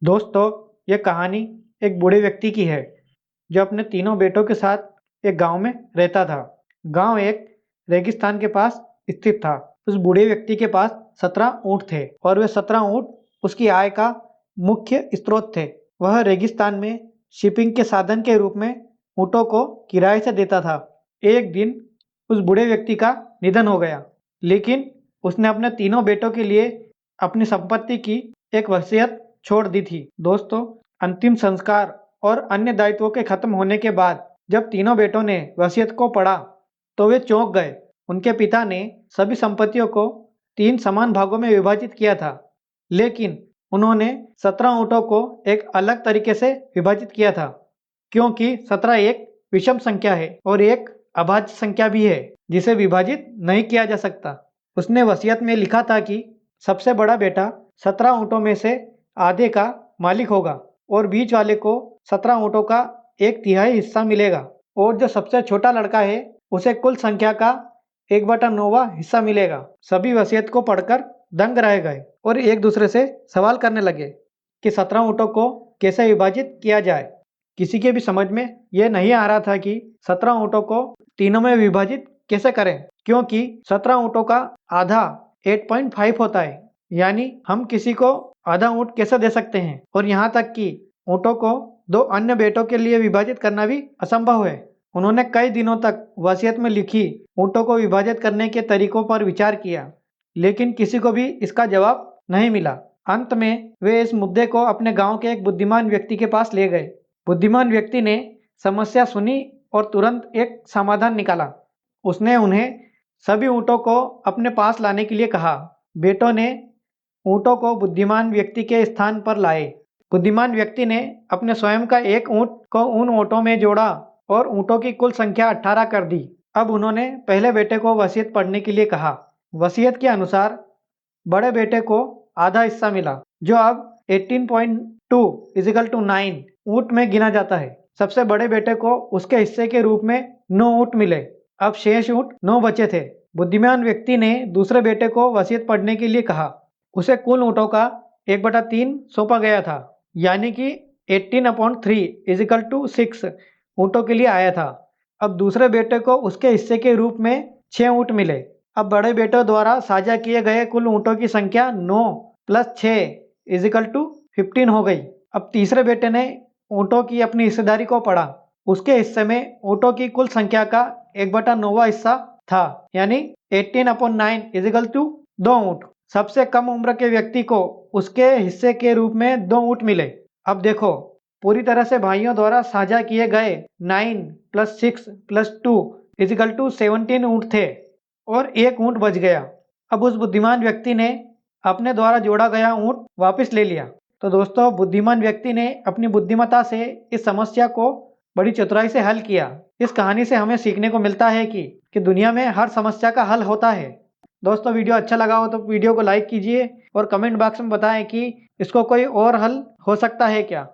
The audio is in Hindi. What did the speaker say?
दोस्तों, यह कहानी एक बूढ़े व्यक्ति की है जो अपने तीनों बेटों के साथ एक गांव में रहता था। गांव एक रेगिस्तान के पास स्थित था। उस बूढ़े व्यक्ति के पास 17 ऊँट थे और वे 17 ऊँट उसकी आय का मुख्य स्रोत थे। वह रेगिस्तान में शिपिंग के साधन के रूप में ऊँटों को किराए से देता था। एक दिन उस बूढ़े व्यक्ति का निधन हो गया, लेकिन उसने अपने तीनों बेटों के लिए अपनी संपत्ति की एक वसीयत छोड़ दी थी। दोस्तों, अंतिम संस्कार और अन्य दायित्वों के खत्म होने के बाद जब तीनों बेटों ने वसीयत को पढ़ा तो वे चौंक गए। उनके पिता ने सभी संपत्तियों को 3 समान भागों में विभाजित किया था, लेकिन उन्होंने 17 ऊँटों को एक अलग तरीके से विभाजित किया था, क्योंकि 17 एक विषम संख्या है और एक अभाज्य संख्या भी है जिसे विभाजित नहीं किया जा सकता। उसने वसीयत में लिखा था कि सबसे बड़ा बेटा 17 ऊँटों में से आधे का मालिक होगा और बीच वाले को 17 ऊँटों का 1/3 हिस्सा मिलेगा, और जो सबसे छोटा लड़का है उसे कुल संख्या का 1/9वां हिस्सा मिलेगा। सभी वसीयत को पढ़कर दंग रह गए और एक दूसरे से सवाल करने लगे कि 17 ऊँटों को कैसे विभाजित किया जाए। किसी के भी समझ में यह नहीं आ रहा था कि 17 ऊँटों को तीनों में विभाजित कैसे करें, क्योंकि 17 ऊँटों का आधा 8.5 होता है, यानी हम किसी को आधा ऊँट कैसे दे सकते हैं। और यहाँ तक कि ऊँटों को 2 अन्य बेटों के लिए विभाजित करना भी असंभव है। उन्होंने कई दिनों तक वसीयत में लिखी ऊँटों को विभाजित करने के तरीकों पर विचार किया, लेकिन किसी को भी इसका जवाब नहीं मिला। अंत में वे इस मुद्दे को अपने गांव के एक बुद्धिमान व्यक्ति के पास ले गए। बुद्धिमान व्यक्ति ने समस्या सुनी और तुरंत एक समाधान निकाला। उसने उन्हें सभी ऊँटों को अपने पास लाने के लिए कहा। बेटों ने ऊँटों को बुद्धिमान व्यक्ति के स्थान पर लाए। बुद्धिमान व्यक्ति ने अपने स्वयं का एक ऊँट को उन ऊँटों में जोड़ा और ऊँटों की कुल संख्या 18 कर दी। अब उन्होंने पहले बेटे को वसीयत पढ़ने के लिए कहा। वसीयत के अनुसार बड़े बेटे को आधा हिस्सा मिला, जो अब 18.2 = 9 ऊँट में गिना जाता है। सबसे बड़े बेटे को उसके हिस्से के रूप में 9 ऊँट मिले। अब शेष ऊँट 9 बचे थे। बुद्धिमान व्यक्ति ने दूसरे बेटे को वसीयत पढ़ने के लिए कहा। उसे कुल ऊँटों का 1/3 सौंपा गया था, यानी कि 18/3 = 6 ऊँटों के लिए आया था। अब दूसरे बेटे को उसके हिस्से के रूप में 6 ऊँट मिले। अब बड़े बेटों द्वारा साझा किए गए कुल ऊँटों की संख्या 9 + 6 = 15 हो गई। अब तीसरे बेटे ने ऊँटों की अपनी हिस्सेदारी को पढ़ा। उसके हिस्से में ऊँटों की कुल संख्या का 1/9वां हिस्सा था, यानी 18/9 = 2 ऊँट। सबसे कम उम्र के व्यक्ति को उसके हिस्से के रूप में 2 ऊँट मिले। अब देखो, पूरी तरह से भाइयों द्वारा साझा किए गए 9 + 6 + 2 = 17 ऊँट थे और 1 ऊँट बच गया। अब उस बुद्धिमान व्यक्ति ने अपने द्वारा जोड़ा गया ऊँट वापस ले लिया। तो दोस्तों, बुद्धिमान व्यक्ति ने अपनी बुद्धिमत्ता से इस समस्या को बड़ी चतुराई से हल किया। इस कहानी से हमें सीखने को मिलता है कि दुनिया में हर समस्या का हल होता है। दोस्तों, वीडियो अच्छा लगा हो तो वीडियो को लाइक कीजिए और कमेंट बॉक्स में बताएं कि इसको कोई और हल हो सकता है क्या।